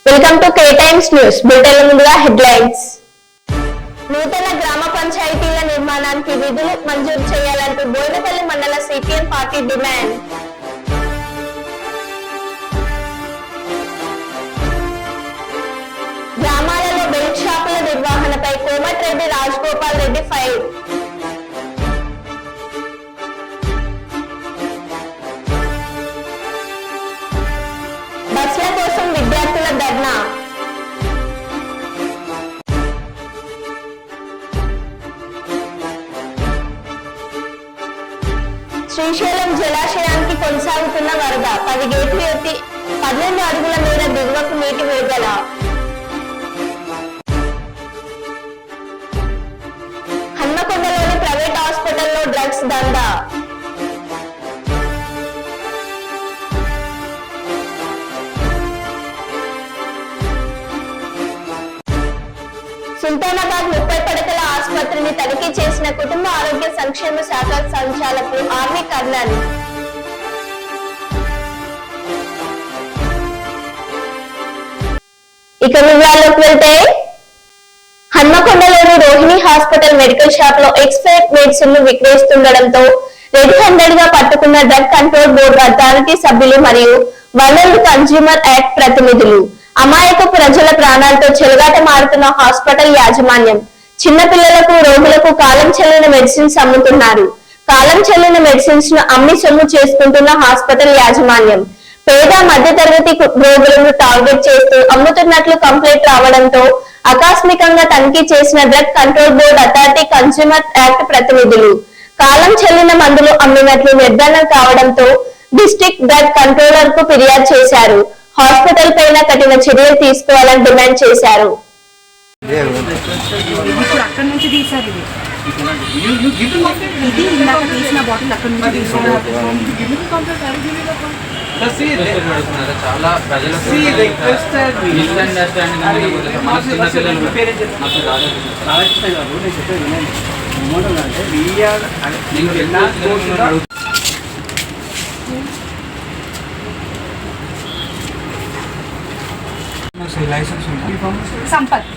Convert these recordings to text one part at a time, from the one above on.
Welcome to K times news. Bulletin ముందుగా headlines. నూతన గ్రామ పంచాయతీల నిర్మాణానికి నిధులు మంజూరు చేయాలంటూ బోయినపల్లి మండల సిపిఎం పార్టీ డిమాండ్. గ్రామాలలో బెల్ట్ షాపుల నిర్వహణపై కోమటిరెడ్డి రాజగోపాల్ రెడ్డి ఫైర్. బస్ల కోసం విద్యార్థుల ధర్నా. శ్రీశైలం జలాశయానికి కొనసాగుతున్న వరద 10 గేట్లు ఎత్తి 12 అడుగుల మేర దిగువకు నీటి విడుదల. హన్మకొండలోని ప్రైవేట్ హాస్పిటల్లో డ్రగ్స్ దందా. సుల్తానాబాద్ 30 పడకల ఆసుపత్రిని తనిఖీ చేసిన కుటుంబ ఆరోగ్య సంక్షేమ శాఖ సంచాలకులు ఆర్వి కర్నల్. ఇక వివరాల్లోకి వెళ్తే, హన్మకొండలోని రోహిణి హాస్పిటల్ మెడికల్ షాప్ లో ఎక్స్పైర్డ్ మెడిసిన్ ను విక్రయిస్తుండటంతో రెడ్ హ్యాండెడ్ గా పట్టుకున్న డ్రగ్ కంట్రోల్ బోర్డు అథారిటీ సభ్యులు మరియు వరల్డ్ కన్స్యూమర్ యాక్ట్ ప్రతినిధులు. అమాయక ప్రజల ప్రాణాలతో చెలగాట మారుతున్న హాస్పిటల్ యాజమాన్యం చిన్నపిల్లలకు రోగులకు కాలం చెల్లిన మెడిసిన్స్ అమ్ముతున్నారు. కాలం చెల్లిన మెడిసిన్స్ ను అమ్మి సొమ్ము చేసుకుంటున్న హాస్పిటల్ యాజమాన్యం పేద మధ్యతరగతి రోగులను టార్గెట్ చేస్తూ అమ్ముతున్నట్లు కంప్లైంట్ రావడంతో ఆకస్మికంగా తనిఖీ చేసిన drug control board authority consumer act ప్రతినిధులు కాలం చెల్లిన మందులు అమ్మినట్లు నిర్ధారణ కావడంతో డిస్ట్రిక్ట్ డ్రగ్ కంట్రోలర్ కు ఫిర్యాదు చేశారు. హాస్పిటల్ పైన కఠిన చర్యలు తీసుకోవాలని డిమాండ్ చేశారు. License Sampath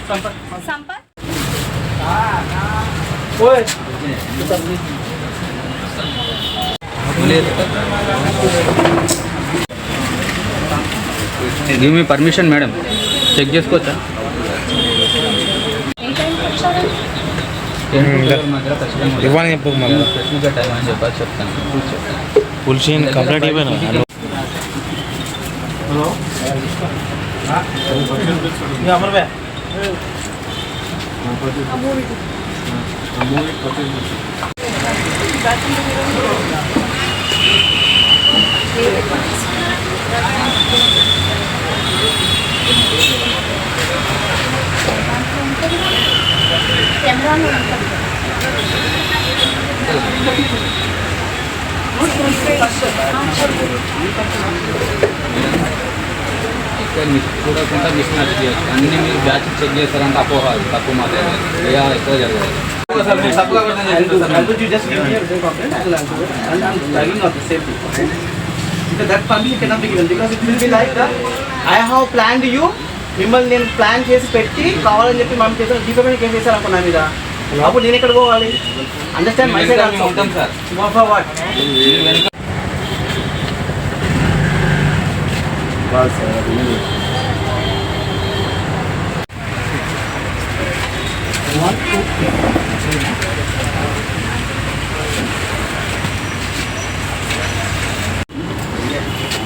give me permission madam, check చేసుకోవచ్చా? ఇవ్వని చెప్పు టైం అని చెప్పాలి, చెప్తాను. పులిషిన్ కంప్లీట్ అయిపోయినా. హలో అమర్ భయ్యా చూడకుండా మిస్ మ్యాచ్ చేయొచ్చు. అన్ని మీరు బ్యాచ్ చెక్ చేస్తారంటే అపోహ, తక్కువ మాత్రమే ఎక్కువ జరగదు. మిమ్మల్ని నేను ప్లాన్ చేసి పెట్టి కావాలని చెప్పి మనం చేసిన డిఫెమెంట్ కేసు చేశారు అనుకున్నా మీద అప్పుడు నేను ఎక్కడ పోవాలి? అండర్స్టాండ్ మై సైడ్ ఉంటాం సార్.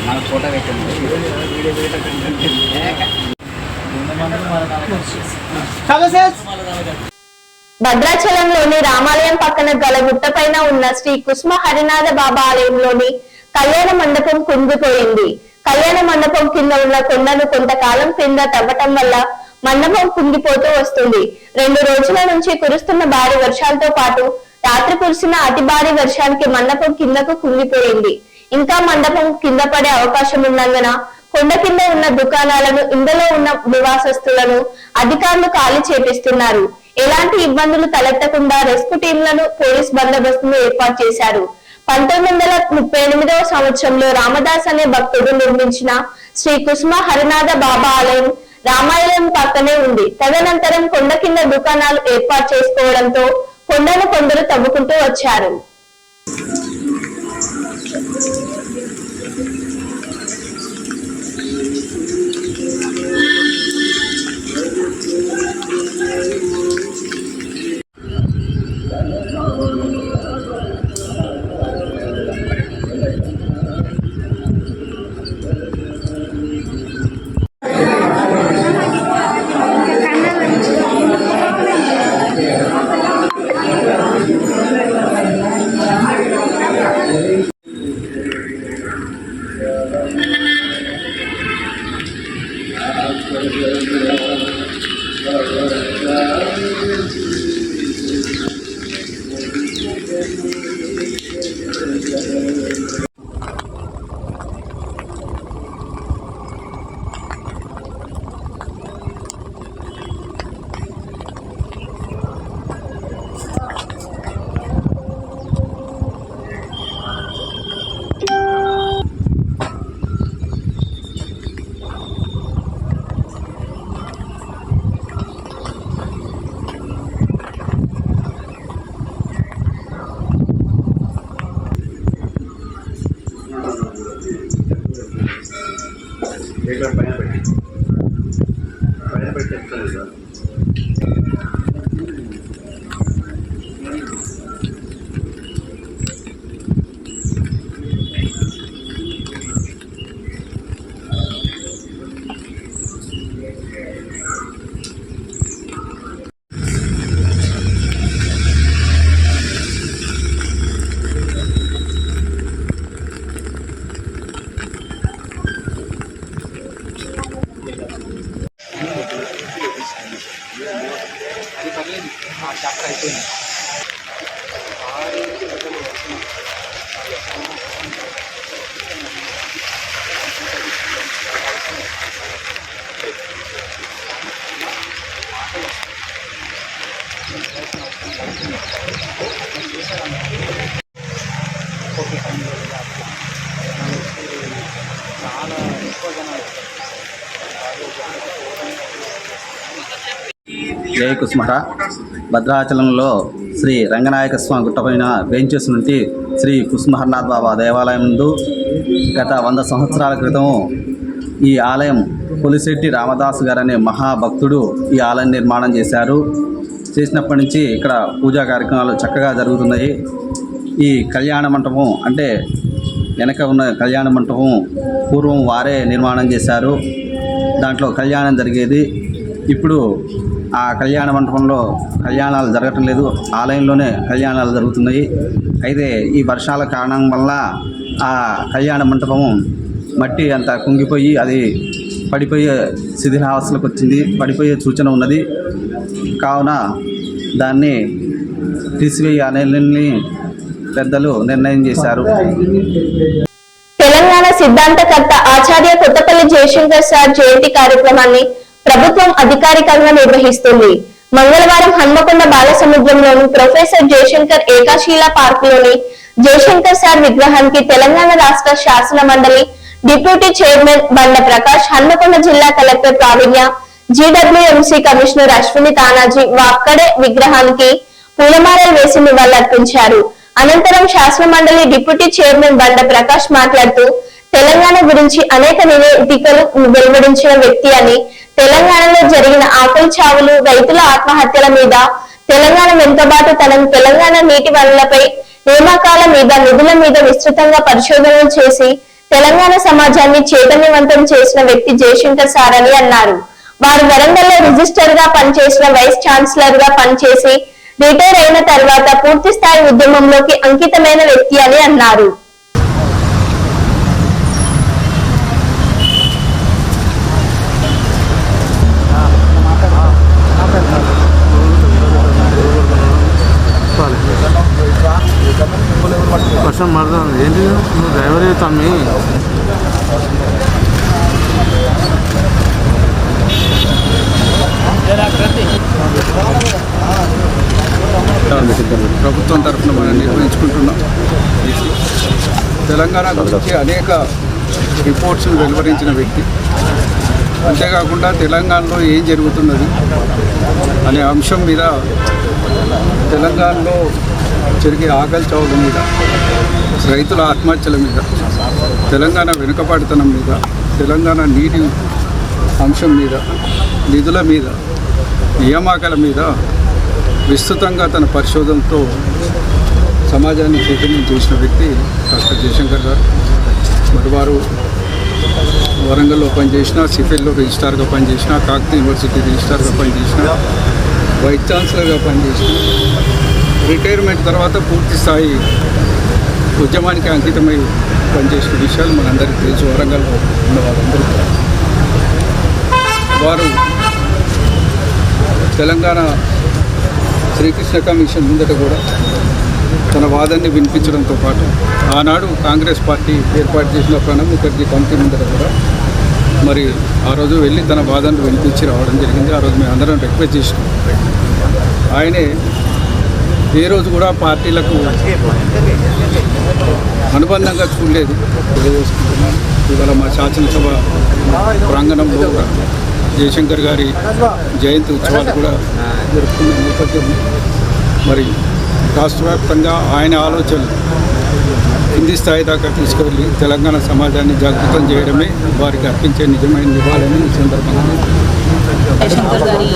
మన ఫోటో పెట్టండి. భద్రాచలంలోని రామాలయం పక్కన గల గుట్టపైన ఉన్న శ్రీ కుస్మ హరినాథ బాబా ఆలయంలోని కళ్యాణ మండపం కుంగిపోయింది. కళ్యాణ మండపం కింద ఉన్న కొండను కొంతకాలం కింద తవ్వటం వల్ల మండపం కుంగిపోతూ వస్తుంది. 2 రోజుల నుంచి కురుస్తున్న భారీ వర్షాలతో పాటు రాత్రి కురిసిన అతి భారీ వర్షానికి మండపం కిందకు కుంగిపోయింది. ఇంకా మండపం కింద పడే అవకాశం ఉన్నందున కొండ కింద ఉన్న దుకాణాలను, ఇందులో ఉన్న నివాసస్తులను అధికారులు ఖాళీ చేపిస్తున్నారు. ఎలాంటి ఇబ్బందులు తలెత్తకుండా రెస్క్యూ టీంలను, పోలీస్ బందోబస్తును ఏర్పాటు చేశారు. 1938వ సంవత్సరంలో రామదాస్ అనే భక్తుడు నిర్మించిన శ్రీ కుస్మ హరినాథ బాబా ఆలయం రామాయణం పక్కనే ఉంది. తదనంతరం కొండ కింద దుకాణాలు ఏర్పాటు చేసుకోవడంతో కొండను కొందరు తవ్వుకుంటూ వచ్చారు. జయ కుస్మట భద్రాచలంలో శ్రీ రంగనాయక స్వామి గుట్టపైన వేంచేసి నుండి శ్రీ కుస్మహర్నాథ్ బాబా దేవాలయం ముందు గత 100 సంవత్సరాల క్రితం ఈ ఆలయం పులిశెట్టి రామదాసు గారు అనే మహాభక్తుడు ఈ ఆలయం నిర్మాణం చేశారు. చేసినప్పటి నుంచి ఇక్కడ పూజా కార్యక్రమాలు చక్కగా జరుగుతున్నాయి. ఈ కళ్యాణ మంటపం అంటే వెనక ఉన్న కళ్యాణ మంటపం పూర్వం వారే నిర్మాణం చేశారు. దాంట్లో కళ్యాణం జరిగేది. ఇప్పుడు ఆ కళ్యాణ మంటపంలో కళ్యాణాలు జరగటం లేదు, ఆలయంలోనే కళ్యాణాలు జరుగుతున్నాయి. అయితే ఈ వర్షాల కారణం వల్ల ఆ కళ్యాణ మంటపం మట్టి అంతా కుంగిపోయి అది పడిపోయే శిథిలావస్థలకు వచ్చింది, పడిపోయే సూచన ఉన్నది. కావున దాన్ని తీసివేయాలని పెద్దలు నిర్ణయం చేశారు. తెలంగాణ సిద్ధాంతకర్త ఆచార్య కొత్తపల్లి జయశంకర్ సార్ జయంతి కార్యక్రమాన్ని ప్రభుత్వం అధికారికంగా నిర్వహిస్తుంది. మంగళవారం హన్మకొండ బాలసముద్రంలోని ప్రొఫెసర్ జయశంకర్ ఏకాశీల పార్కులోని జయశంకర్ సార్ విగ్రహానికి తెలంగాణ రాష్ట్ర శాసన మండలి డిప్యూటీ చైర్మన్ బండ ప్రకాష్, హన్మకొండ జిల్లా collector Praveenya, GWMC commissioner Ashwini Tanaji Wakade విగ్రహానికి పూలమాలలు వేసి నివాళులర్పించారు. అనంతరం శాసన మండలి డిప్యూటీ చైర్మన్ బండ ప్రకాష్ మాట్లాడుతూ తెలంగాణ గురించి అనేక నివేదికలు వెలువడించిన వ్యక్తి అని, తెలంగాణలో జరిగిన ఆకలి చావులు, రైతుల ఆత్మహత్యల మీద, తెలంగాణ వెనుకబాటుతనం, తెలంగాణ నీటి వనరులపై, నియామకాల మీద, నిధుల మీద విస్తృతంగా పరిశోధనలు చేసి తెలంగాణ సమాజాన్ని చైతన్యవంతం చేసిన వ్యక్తి జయశంకర్ సార్ అని అన్నారు. వారు వరంగల్లో రిజిస్టర్ గా పనిచేసిన వైస్ ఛాన్సలర్ గా పనిచేసి రిటైర్ అయిన తర్వాత పూర్తి స్థాయి ఉద్యమంలోకి అంకితమైన వ్యక్తి అని అన్నారు. వర్షం పడుతుంది ఏంటి నువ్వు డ్రైవర్ తమ్మి ప్రభుత్వం తరఫున మనం నిర్వహించుకుంటున్నాం. తెలంగాణ గురించి అనేక రిపోర్ట్స్ను వెలువరించిన వ్యక్తి. అంతేకాకుండా తెలంగాణలో ఏం జరుగుతున్నది అనే అంశం మీద, తెలంగాణలో జరిగే ఆకలి చావుల మీద, రైతుల ఆత్మహత్యల మీద, తెలంగాణ వెనుకబాటుతనం మీద, తెలంగాణ నీటి అంశం మీద, నిధుల మీద, నియామకాల మీద విస్తృతంగా తన పరిశోధనతో సమాజాన్ని చైతన్యం చేసిన వ్యక్తి డాక్టర్ జయశంకర్ గారు. మరి వారు వరంగల్లో పనిచేసిన, సిఫెల్లో రిజిస్ట్రార్గా పనిచేసిన, కాకతీయ యూనివర్సిటీ రిజిస్ట్రార్గా పనిచేసిన, వైస్ ఛాన్సలర్గా పనిచేసిన, రిటైర్మెంట్ తర్వాత పూర్తి స్థాయి ఉద్యమానికి అంకితమై పనిచేసిన విషయాలు మనందరికీ తెలుసు. వరంగల్లో ఉన్న వాళ్ళందరికీ వారు తెలంగాణ శ్రీకృష్ణ కమిషన్ ముందట కూడా తన వాదాన్ని వినిపించడంతో పాటు ఆనాడు కాంగ్రెస్ పార్టీ ఏర్పాటు చేసిన ప్రణబ్ ముఖర్జీ కమిటీ ముందట కూడా మరి ఆ రోజు వెళ్ళి తన వాదనలు వినిపించి రావడం జరిగింది. ఆ రోజు మేము అందరం రిక్వెస్ట్ చేసినాం. ఆయనే ఏ రోజు కూడా పార్టీలకు అనుబంధంగా చూడలేదు. తెలియజేసుకుంటున్నాను. ఇవాళ మా శాసనసభ ప్రాంగణంలో జయశంకర్ గారి జయంతి ఉత్సవాలు కూడా జరుపుకున్న నేపథ్యంలో మరి రాష్ట్ర వ్యాప్తంగా ఆయన ఆలోచనలు కింది స్థాయి దాకా తీసుకువెళ్ళి తెలంగాణ సమాజాన్ని జాగృతం చేయడమే వారికి అర్పించే నిజమైన నివాళని ఈ సందర్భంగా జయశంకర్ గారి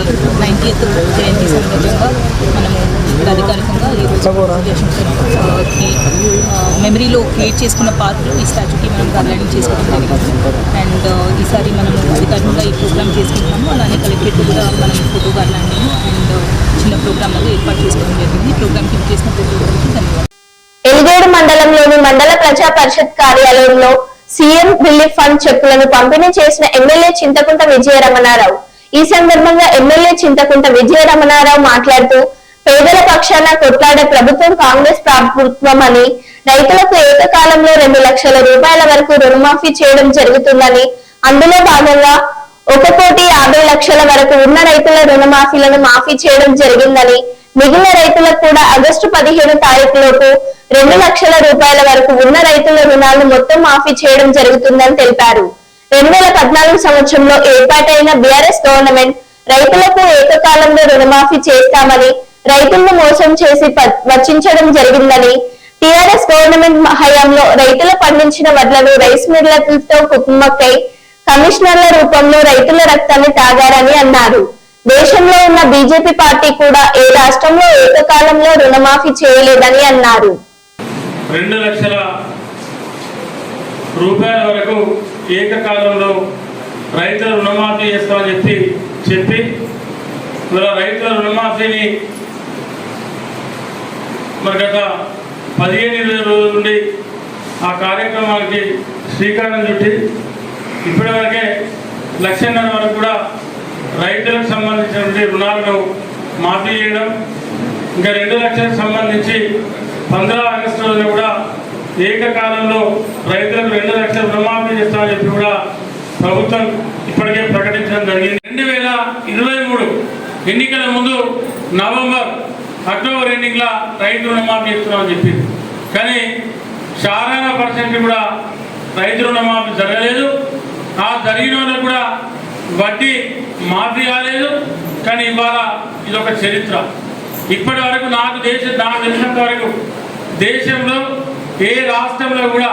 90th జయంతి సందర్భంగా మనము ఇక్కడ అధికారికంగా ఈరోజు జయశంకర్కి మెమరీలో క్రియేట్ చేసుకున్న పార్క్ ఈ స్టాచ్యూకి మనం గార్లెండింగ్ చేసుకోవడం జరిగింది. అండ్ ఈసారి మనము అధికారికంగా ఈ ప్రోగ్రామ్ చేసుకుంటున్నాము. అలానే కలెక్టరేట్ కూడా మనం ఫోటో గార్లెండింగ్ అండ్ చిన్న ప్రోగ్రామ్ లాగా ఏర్పాటు చేసుకోవడం జరిగింది. ప్రోగ్రామ్కి చేసిన ప్రతి ఒక్కరికి ధన్యవాదాలు. ఎలిగేడు మండలంలోని మండల ప్రజా పరిషత్ కార్యాలయంలో సీఎం రిలీఫ్ ఫండ్ చెక్కులను పంపిణీ చేసిన ఎమ్మెల్యే చింతకుంట విజయరమణారావు. ఈ సందర్భంగా ఎమ్మెల్యే చింతకుంట విజయరమణారావు మాట్లాడుతూ పేదల పక్షాన కొట్లాడే ప్రభుత్వం కాంగ్రెస్ ప్రభుత్వం అని, రైతులకు ఏకకాలంలో 2 లక్షల రూపాయల వరకు రుణమాఫీ చేయడం జరుగుతుందని, అందులో భాగంగా 1,50,00,000 వరకు ఉన్న రైతుల రుణమాఫీలను మాఫీ చేయడం జరిగిందని, మిగిలిన రైతులకు కూడా ఆగస్టు 15 తారీఖులోపు 2 లక్షల రూపాయల వరకు ఉన్న రైతుల రుణాలను మొత్తం మాఫీ చేయడం జరుగుతుందని తెలిపారు. 2014 సంవత్సరంలో ఏర్పాటైన బీఆర్ఎస్ గవర్నమెంట్ రైతులకు ఏకకాలంలో రుణమాఫీ చేస్తామని రైతులను మోసం చేసి వచ్చించడం జరిగిందని, టీఆర్ఎస్ గవర్నమెంట్ హయాంలో రైతులు పండించిన వడ్లను రైస్ మిల్లర్లతో కుమ్మక్కై కమిషనర్ల రూపంలో రైతుల రక్తాన్ని తాగారని అన్నారు. దేశంలో ఉన్న బీజేపీ పార్టీ కూడా ఏ రాష్ట్రంలో ఏకకాలంలో రుణమాఫీ చేయలేదని అన్నారు. 2 లక్షల రూపాయల వరకు ఏకకాలంలో రైతుల రుణమాఫీ చేస్తామని చెప్పి ఇలా రైతుల రుణమాఫీని మరి గత 15-20 రోజుల నుండి ఆ కార్యక్రమానికి శ్రీకారం చుట్టి ఇప్పటివరకే 1.5 లక్షల వరకు కూడా రైతులకు సంబంధించినటువంటి రుణాలను మాఫీ చేయడం, ఇంకా 2 లక్షలకు సంబంధించి 15 ఆగస్టు రోజున కూడా ఏకకాలంలో రైతులకు 2 లక్షల రుణమాఫీ చేస్తామని చెప్పి కూడా ప్రభుత్వం ఇప్పటికే ప్రకటించడం జరిగింది. 2023 ఎన్నికల ముందు అక్టోబర్ ఎండింగ్లో రైతు రుణమాఫీ చేస్తున్నామని చెప్పింది. కానీ శారణ % కూడా రైతు రుణమాఫీ జరగలేదు. ఆ జరిగిన వాళ్ళకు కూడా వడ్డీ మాఫీ కాలేదు. కానీ ఇవాళ ఇదొక చరిత్ర. ఇప్పటి వరకు నాకు తెలిసినంత వరకు దేశంలో ఏ రాష్ట్రంలో కూడా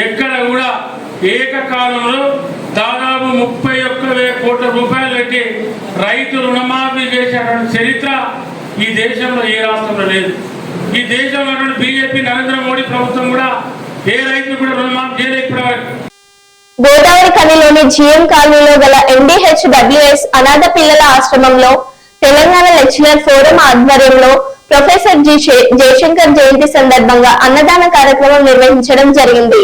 ఎక్కడ కూడా ఏకకాలంలో దాదాపు 31,000 కోట్ల రూపాయలు పెట్టి రైతు రుణమాఫీ చేసేటువంటి చరిత్ర ఈ దేశంలో ఏ రాష్ట్రంలో లేదు. ఈ దేశంలో బీజేపీ నరేంద్ర మోడీ ప్రభుత్వం కూడా ఏ రైతు కూడా రుణమాఫీ చేయలేదు ఇప్పటి వరకు. గోదావరి కనిలోని జిఎం కాలనీలో గల NDHWS అనాథ పిల్లల ఆశ్రమంలో తెలంగాణ లెక్చరర్ ఫోరం ఆధ్వర్యంలో ప్రొఫెసర్ జయశంకర్ జయంతి సందర్భంగా అన్నదాన కార్యక్రమం నిర్వహించడం జరిగింది.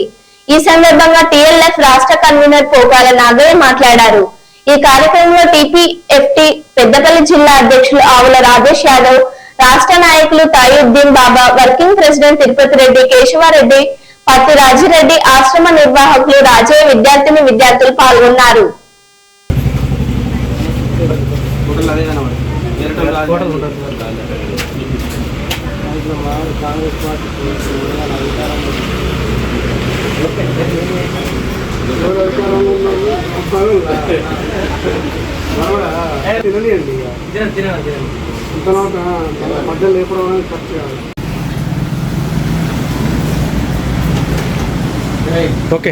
ఈ సందర్భంగా TLF రాష్ట్ర కన్వీనర్ పోకాల నాగయ్య మాట్లాడారు. ఈ కార్యక్రమంలో TPFT పెద్దపల్లి జిల్లా అధ్యక్షులు ఆవుల రాజేష్ యాదవ్, రాష్ట్ర నాయకులు తాయుద్దీన్ బాబా, వర్కింగ్ ప్రెసిడెంట్ తిరుపతి రెడ్డి, కేశవారెడ్డి, పత్తి రాజిరెడ్డి, ఆశ్రమ నిర్వాహకులు, రాజయ్య, విద్యార్థులు పాల్గొన్నారు. మధ్యలో లేపడం ఖర్చు కాదు. ఓకే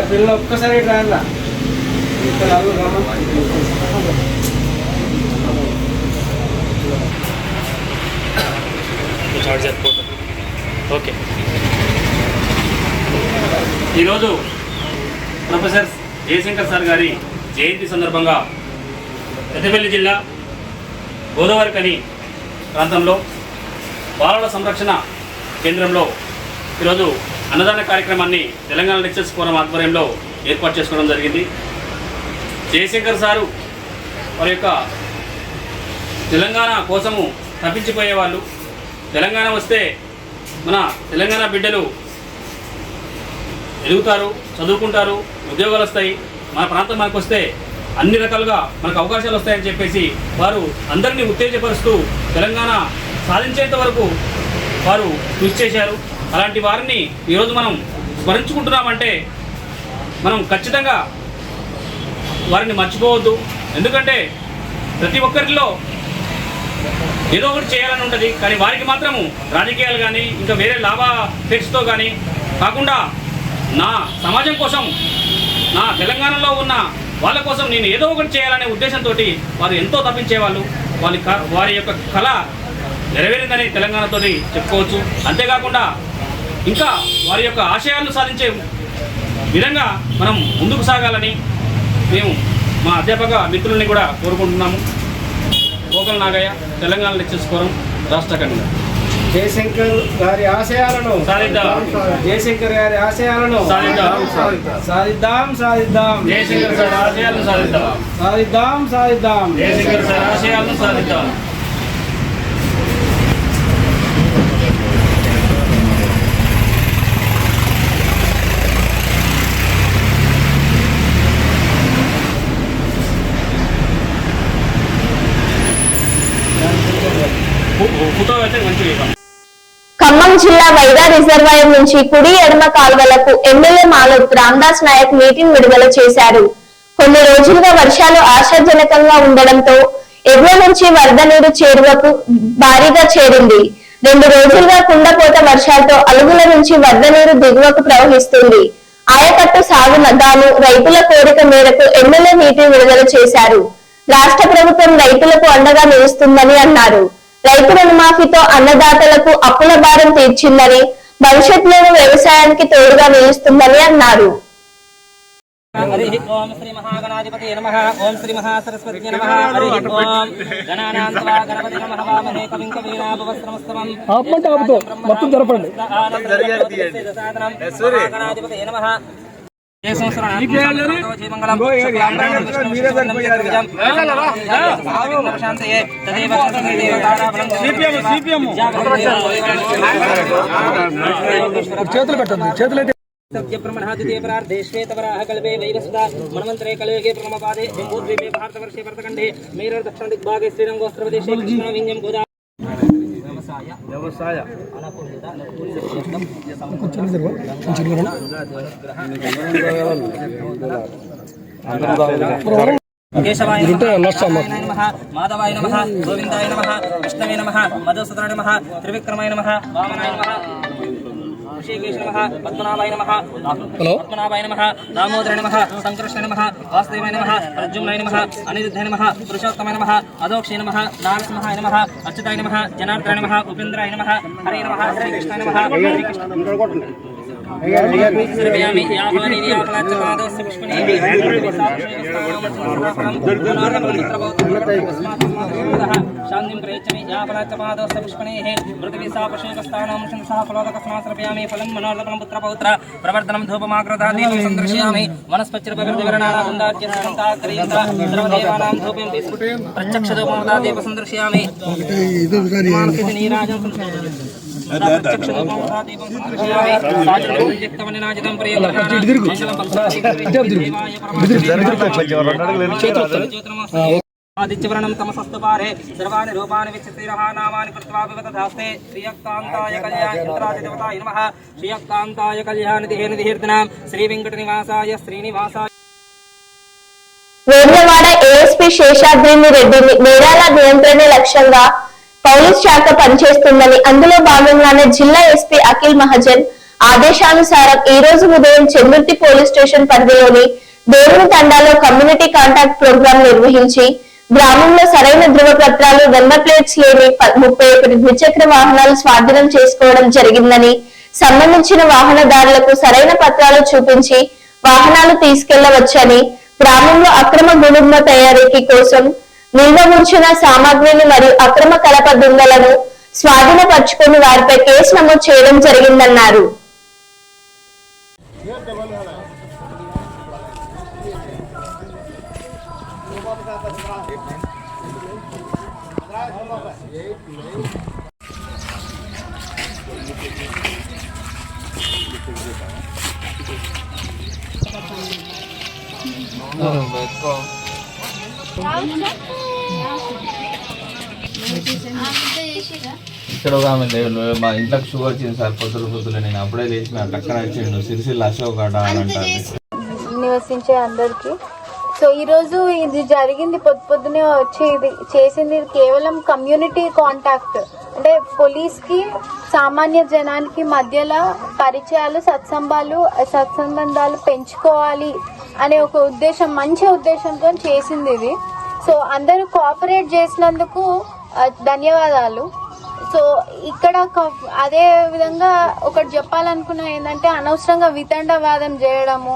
పిల్లలు ఒక్కసారి రాయాల ఓకే. ఈరోజు ప్రొఫెసర్ జయశంకర్ సార్ గారి జయంతి సందర్భంగా పెద్దపల్లి జిల్లా గోదావరికని ప్రాంతంలో బాలల సంరక్షణ కేంద్రంలో ఈరోజు అన్నదాన కార్యక్రమాన్ని తెలంగాణ లెక్చర్స్ ఫోరం ఆధ్వర్యంలో ఏర్పాటు చేసుకోవడం జరిగింది. జయశంకర్ సారు వారి యొక్క తెలంగాణ కోసము తప్పించిపోయేవాళ్ళు. తెలంగాణ వస్తే మన తెలంగాణ బిడ్డలు ఎదుగుతారు, చదువుకుంటారు, ఉద్యోగాలు వస్తాయి, మన ప్రాంతం మనకు వస్తే అన్ని రకాలుగా మనకు అవకాశాలు వస్తాయని చెప్పేసి వారు అందరినీ ఉత్తేజపరుస్తూ తెలంగాణ సాధించేంత వరకు వారు కృషి చేశారు. అలాంటి వారిని ఈరోజు మనం స్మరించుకుంటున్నామంటే మనం ఖచ్చితంగా వారిని మర్చిపోవద్దు. ఎందుకంటే ప్రతి ఒక్కరిలో ఏదో ఒకటి చేయాలని ఉంటుంది, కానీ వారికి మాత్రము రాజకీయాలు కానీ ఇంకా వేరే లాభాపేక్షతో కానీ కాకుండా నా సమాజం కోసం, నా తెలంగాణలో ఉన్న వాళ్ళ కోసం నేను ఏదో ఒకటి చేయాలనే ఉద్దేశంతో వారు ఎంతో తప్పించేవాళ్ళు. వారి యొక్క కళ నెరవేరిందని తెలంగాణతో చెప్పుకోవచ్చు. అంతేకాకుండా ఇంకా వారి యొక్క ఆశయాలను సాధించే విధంగా మనం ముందుకు సాగాలని మేము మా అధ్యాపక మిత్రుల్ని కూడా కోరుకుంటున్నాము. గోకల నాగయ్య, తెలంగాణ లెక్చర్స్ ఫోరం రాష్ట్ర కన్వీనర్. జయశంకర్ గారి ఆశయాలను సాధిద్దాం, జయశంకర్ గారి ఆశయాలను సాధిద్దాం, సాధిద్దాం, సాధిద్దాం, జయశంకర్ సార్ ఆశయాలను సాధిద్దాం, సాధిద్దాం, సాధిద్దాం, జయశంకర్ సార్ ఆశయాలను సాధిద్దాం. ఖమ్మం జిల్లా వైరా రిజర్వాయర్ నుంచి కుడి ఎడమ కాల్వలకు ఎమ్మెల్యే మాలోత్ రామదాస్ నాయక్ నీటిని విడుదల చేశారు. కొన్ని రోజులుగా వర్షాలు ఆశాజనకంగా ఉండడంతో ఎగువ నుంచి వరద నీరు చేరువకు భారీగా చేరింది. 2 రోజులుగా కుండపోత వర్షాలతో అలుగుల నుంచి వరద నీరు దిగువకు ప్రవహిస్తుంది. ఆయకట్టు సాగుదాను రైతుల కోరిక మేరకు ఎమ్మెల్యే నీటిని విడుదల చేశారు. రాష్ట్ర ప్రభుత్వం రైతులకు అండగా నిలుస్తుందని అన్నారు. రైతు రుణమాఫీతో అన్నదాతలకు అప్పుల భారం తీర్చిందని, భవిష్యత్తులో వ్యవసాయానికి తోడుగా నిలుస్తుందని అన్నారు. ఓం శ్రీ మహాగణాధిపతి నమః. ఓం శ్రీ మహాసరస్వతి నమః. హరి ఓం గణానాం త్వా గణపతి నమః. వామహే కవిం కవీనాభవస్త్రమస్తమం మొత్తం జరపండి. మహాగణాధిపతి నమః. ఏ సంవత్సరం చేతులు పెట్టండి. చేతులు ब्रह्मणादित्य श्वेतवराह कल्पे वैवस्वता मनमंत्रे कलयुगे प्रथमपादे जम्बूद्वीपे भारतवर्षे भरतखंडे मेरठ दक्षिण दिग्भागे श्रीरंगोस्त्रप्रदेशे कृष्णविंजं गोदा व्यवसाय केशवाय नमः, माधवाय नमः, गोविंदाय नमः, विष्णवे नमः, मधुसूदनाय नमः, त्रिविक्रमाय नमः, वामनाय नमः. ऋषिकेश नमः पद्मनाभाय नमः पद्मनाभाय नमः दामोदराय नमः संकृष्णाय नमः वासुदेवाय नमः प्रद्युम्नाय नमः अनिरुद्धाय नमः पुरुषोत्तमाय नमः अदोक्षाय नमः नारसिंहाय नमः अच्युताय नमः जनार्दनाय नमः उपेन्द्राय नमः हरे नमः हरे कृष्णाय नमः हरे कृष्ण सर्वयामि यावानि याफलाचपादस्य पुष्पणे शान्तिं प्रयच्छमि याफलाचपादस्य पुष्पणे पृथिवी सा पशुपस्थानां सह फलोदकस्मात् सर्वयामि फलं मनोर्दफलं पुत्रपौत्र प्रवर्धनं धूपमाग्रता दीपं सन्दर्शयामि वनस्पतिर्विवर्धवर्णानागुण्डार्ज्यसन्ताकरयन्ता सर्वदेवानां धूपं प्रत्यक्षधूपमदा दीपं सन्दर्शयामि नीराजं आदित्यवर्णं तमसस्तुपारे सर्वाणि रूपाणि विचित्तिरः नामानि कृत्वा विवदधास्ते श्रीयक्कान्ताय कल्याणराजदेवताय नमः श्रीयक्कान्ताय कल्याणनिधिर्दिनां श्रीवेङ्कटनिवासाय श्रीनिवासाय వేములవాడ ఏఎస్పీ శేషాద్రిని రెడ్డిని నేరాల నియంత్రణ లక్ష్యంగా పోలీస్ శాఖ పనిచేస్తుందని అందులో భాగంగానే జిల్లా ఎస్పీ అఖిల్ మహాజన్ ఆదేశానుసారం ఈ రోజు ఉదయం చెందుర్తి పోలీస్ స్టేషన్ పరిధిలోని దేవుని తండాలో కమ్యూనిటీ కాంటాక్ట్ ప్రోగ్రాం నిర్వహించి గ్రామంలో సరైన ధృవపత్రాలు నెంబర్ ప్లేట్స్ లేని 31 ద్విచక్ర వాహనాలు స్వాధీనం చేసుకోవడం జరిగిందని సంబంధించిన వాహనదారులకు సరైన పత్రాలు చూపించి వాహనాలు తీసుకెళ్లవచ్చని గ్రామంలో అక్రమ గుడుంబ తయారీకి కోసం నిల్వ ఉంచిన సామాగ్రిని మరియు అక్రమ కలప దుంగలను స్వాధీనపరుచుకుని వారిపై కేసు నమోదు చేయడం జరిగిందన్నారు. ఇక్కడ ఒక ఆమె మా ఇంట్లోకి షుగర్ వచ్చింది సార్ పొద్దులు నేను అప్పుడే లేచి మేము టక్కన వచ్చిండు సిరిసిల్ల అశోక్ అట అని అంటారు నివసించే అందరికి. సో ఈరోజు ఇది జరిగింది పొద్దునే వచ్చి ఇది చేసింది కేవలం కమ్యూనిటీ కాంటాక్ట్, అంటే పోలీస్కి సామాన్య జనానికి మధ్యలో పరిచయాలు సత్సంబంధాలు పెంచుకోవాలి అనే ఒక ఉద్దేశం, మంచి ఉద్దేశంతో చేసింది ఇది. సో అందరూ కోఆపరేట్ చేసినందుకు ధన్యవాదాలు. సో ఇక్కడ అదే విధంగా ఒకటి చెప్పాలనుకున్నా ఏంటంటే అనవసరంగా వితండవాదం చేయడము,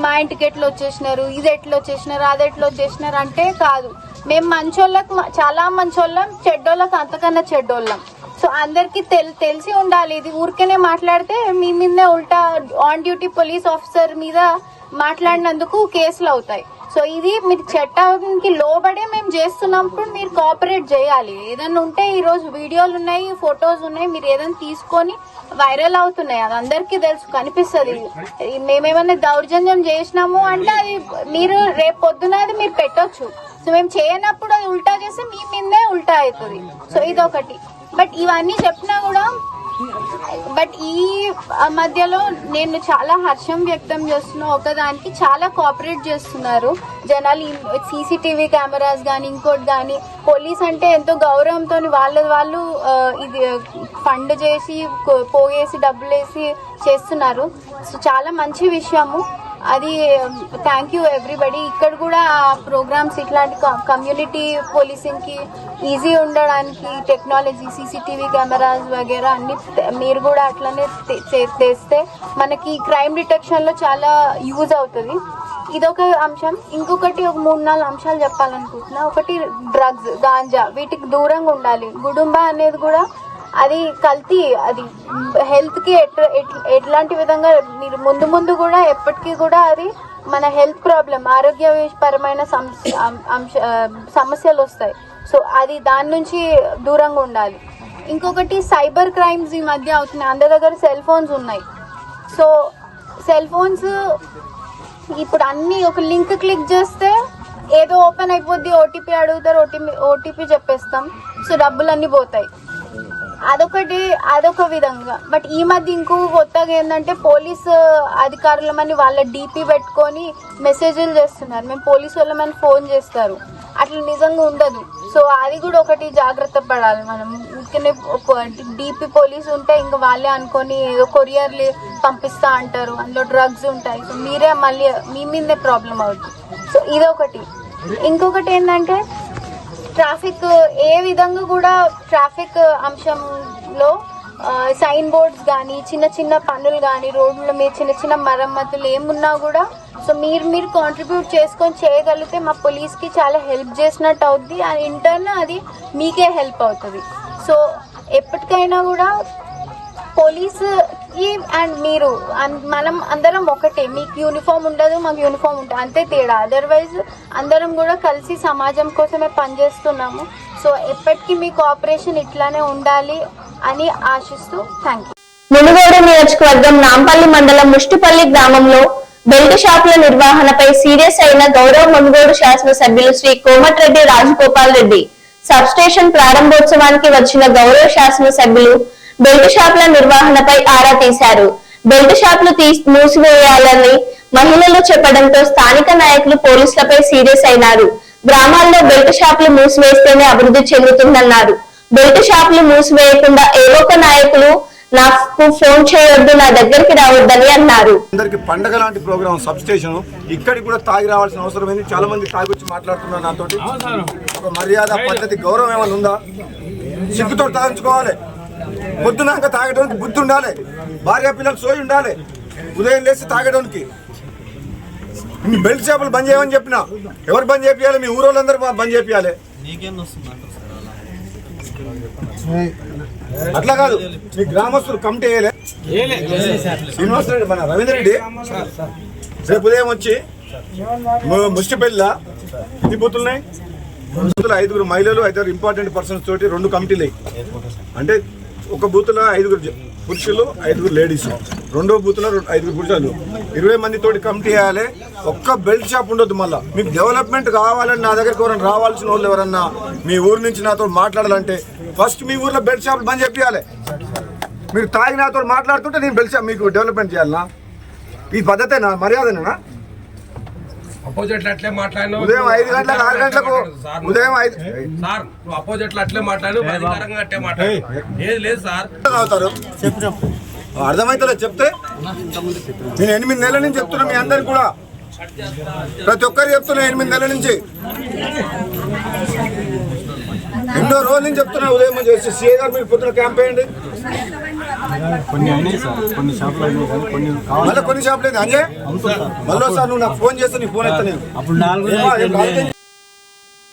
మా ఇంటికి ఎట్లా వచ్చేసినారు, ఇది ఎట్లా వచ్చేసినారు, అది ఎట్లా వచ్చేసినారు అంటే కాదు. మేము మంచోళ్ళకు చాలా మంచోళ్ళం, చెడ్డోళ్ళకు అంతకన్నా చెడ్డోళ్ళం. సో అందరికీ తెలిసి ఉండాలి. ఇది ఊరికేనే మాట్లాడితే మీ మీదే ఉల్టా ఆన్ డ్యూటీ పోలీస్ ఆఫీసర్ మీద మాట్లాడినందుకు కేసులు అవుతాయి. సో ఇది మీరు చట్టానికి లోబడే మేము చేస్తున్నప్పుడు మీరు కోఆపరేట్ చేయాలి. ఏదైనా ఉంటే ఈరోజు వీడియోలు ఉన్నాయి, ఫొటోస్ ఉన్నాయి, మీరు ఏదైనా తీసుకొని వైరల్ అవుతున్నాయి, అది అందరికీ తెలుసు, కనిపిస్తుంది. మేమేమైనా దౌర్జన్యం చేసినాము అంటే అది మీరు రేపు పొద్దున అది మీరు పెట్టొచ్చు. సో మేము చేయనప్పుడు అది ఉల్టా చేస్తే మీ మీదే ఉల్టా అవుతుంది. సో ఇదొకటి. బట్ ఇవన్నీ చెప్పినా కూడా ఈ మధ్యలో నేను చాలా హర్షం వ్యక్తం చేస్తున్నా. ఒకదానికి చాలా కోఆపరేట్ చేస్తున్నారు జనాలు. సీసీటీవీ కెమెరాస్ కానీ ఇంకోటి కానీ, పోలీస్ అంటే ఎంతో గౌరవంతో వాళ్ళు ఇది ఫండ్ చేసి పోగేసి డబ్బులు వేసి చేస్తున్నారు. సో చాలా మంచి విషయము అది. Thank you everybody. ఇక్కడ కూడా ప్రోగ్రామ్స్ ఇట్లాంటి కమ్యూనిటీ పోలీసింగ్కి ఈజీ ఉండడానికి టెక్నాలజీ, సీసీటీవీ కెమెరాస్ వగేరా అన్ని మీరు కూడా అట్లనే తెస్తే మనకి క్రైమ్ డిటెక్షన్లో చాలా యూజ్ అవుతుంది. ఇదొక అంశం. ఇంకొకటి ఒక 3-4 అంశాలు చెప్పాలనుకుంటున్నా. ఒకటి డ్రగ్స్, గాంజా, వీటికి దూరంగా ఉండాలి. గుడుంబ అనేది కూడా అది కల్తీ, అది హెల్త్కి ఎట్లాంటి విధంగా మీరు ముందు కూడా ఎప్పటికీ కూడా అది మన హెల్త్ ప్రాబ్లం, ఆరోగ్యపరమైన సమస్యలు వస్తాయి. సో అది దాని నుంచి దూరంగా ఉండాలి. ఇంకొకటి సైబర్ క్రైమ్స్ ఈ మధ్య అవుతున్నాయి. అందరి దగ్గర సెల్ ఫోన్స్ ఉన్నాయి. సో సెల్ ఫోన్స్ ఇప్పుడు అన్నీ ఒక లింక్ క్లిక్ చేస్తే ఏదో ఓపెన్ అయిపోద్ది, ఓటీపీ అడుగుతారు, ఓటీపీ చెప్పేస్తాం, సో డబ్బులన్నీ పోతాయి. అదొక విధంగా. బట్ ఈ మధ్య ఇంకో కొత్తగా ఏంటంటే పోలీసు అధికారులమని వాళ్ళ డీపీ పెట్టుకొని మెసేజ్లు చేస్తున్నారు, మేము పోలీసు వాళ్ళమని ఫోన్ చేస్తారు. అట్లా నిజంగా ఉండదు. సో అది కూడా ఒకటి జాగ్రత్త పడాలి మనం. ఊరికనే డీపీ పోలీస్ ఉంటే ఇంకా వాళ్ళే అనుకొని ఏదో కొరియర్లు పంపిస్తా అంటారు, అందులో డ్రగ్స్ ఉంటాయి. సో మీరే మళ్ళీ మీ మీదే ప్రాబ్లం అవుతుంది. సో ఇదొకటి. ఇంకొకటి ఏంటంటే ట్రాఫిక్ ఏ విధంగా కూడా ట్రాఫిక్ అంశంలో సైన్ బోర్డ్స్ కానీ చిన్న చిన్న పనులు కానీ రోడ్ల మీద చిన్న చిన్న మరమ్మతులు ఏమున్నా కూడా సో మీరు కాంట్రిబ్యూట్ చేసుకొని చేయగలిగితే మా పోలీస్కి చాలా హెల్ప్ చేసినట్టు అవుద్ది. అండ్ ఇంటర్న్ అది మీకే హెల్ప్ అవుతుంది. సో ఎప్పటికైనా కూడా పోలీసుకి అండ్ మీరు మనం అందరం ఒకటే. మీకు యూనిఫామ్ ఉండదు, మాకు యూనిఫామ్ ఉంటుంది, అంతే తేడా. అదర్వైజ్ అందరం కూడా కలిసి సమాజం కోసమే పనిచేస్తున్నాము. సో ఎప్పటికీ మీ కోఆపరేషన్ ఇట్లానే ఉండాలి అని ఆశిస్తూ థ్యాంక్ యూ. మునుగోడు నియోజకవర్గం నాంపల్లి మండలం ముష్టిపల్లి గ్రామంలో బెల్ట్ షాపుల నిర్వహణపై సీరియస్ అయిన గౌరవ మునుగోడు శాసనసభ్యులు శ్రీ కోమటిరెడ్డి రాజగోపాల్ రెడ్డి సబ్ స్టేషన్ ప్రారంభోత్సవానికి వచ్చిన గౌరవ శాసనసభ్యులు బెల్ట్ షాపుల నిర్వహణపై ఆరా తీశారు. బెల్ట్ షాపులు మూసివేయాలని మహిళలు చెప్పడంతో స్థానిక నాయకులు పోలీసులపై సీరియస్ అయినారు. గ్రామాల్లో బెల్ట్ షాపులు మూసివేస్తేనే అభివృద్ధి చెందుతుందన్నారు. బెల్ట్ షాపులు మూసివేయకుండా ఏవో ఒక నాయకులు నాకు ఫోన్ చేయొద్దు, నా దగ్గరికి రావద్దని అన్నారు. అందరికి పండగ లాంటి ప్రోగ్రామ్ సబ్ స్టేషన్ ఇక్కడికి కూడా తాగి రావాల్సిన అవసరం ఏంది? చాలా మంది తాగి వచ్చి మాట్లాడుతున్నారు నాతోటి. ఒక మర్యాద పద్ధతి గౌరవం ఏమైనా ఉందా? సిగ్గుతో తాగించుకోవాలి. పొద్దునాక తాగడానికి బుద్ధి ఉండాలి. భార్య పిల్లలు సోయి ఉండాలి. ఉదయం లేచి తాగడానికి. బెల్ట్ షాపులు బంద్ చేయమని చెప్పినా ఎవరు బంద్ చేయాలి? మీ ఊరోళ్ళందరూ బంద్ చేయాలి. అట్లా కాదు, మీ గ్రామస్తులు కమిటీ వేయలే? శ్రీనివాస రెడ్డి మన రవీంద్ర రెడ్డి రేపు ఉదయం వచ్చి ముష్టిపల్లిలో ఎన్ని బూతులున్నాయి? 5 మహిళలు 5 ఇంపార్టెంట్ పర్సన్స్ తోటి 2 కమిటీలు. అంటే ఒక బూత్లో 5 పురుషులు 5 లేడీస్, రెండో బూత్లో 5 పురుషులు, 20 మంది తోటి కమిటీ వేయాలి. ఒక్క బెల్ట్ షాప్ ఉండొద్దు. మళ్ళీ మీకు డెవలప్మెంట్ కావాలని నా దగ్గరికి ఎవరైనా రావాల్సిన వాళ్ళు ఎవరన్నా మీ ఊరు నుంచి నాతో మాట్లాడాలంటే ఫస్ట్ మీ ఊర్లో బెల్ట్ షాపులు బంద్ చేయాలి. మీరు తాగి నాతో మాట్లాడుతుంటే నేను బెల్ట్ షాప్ మీకు డెవలప్మెంట్ చేయాలనా? ఈ పద్ధతేనా? మర్యాదనేనా? అపోజిట్ అట్లే మాట్లాడినా ఉదయం 5 గంటలకు 6 గంటలకు ఉదయం 5 సార్ అపోజిట్ అట్లే మాట్లాడు అట్లే మాట్లాడు ఏది లేదు సార్ అవుతారు. అర్థమైతే చెప్తే నేను 8 నెలల నుంచి చెప్తున్నా. మీ అందరికి కూడా ప్రతి ఒక్కరు చెప్తున్నా. 8 నెలల నుంచి ఎన్నో రోజుల నుంచి చెప్తున్నా. ఉదయం చేసి సీఏ గారు మీరు పొద్దున క్యాంప్ వేయండి. మళ్ళీ కొన్ని షాపులు అయితే అంజయ్ మళ్ళీ సార్ నువ్వు నాకు ఫోన్ చేస్తే నీ ఫోన్ ఎత్తా. నేను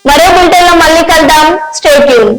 మరో బులెటిన్ లో మళ్ళీ కలుద్దాం. Stay tune.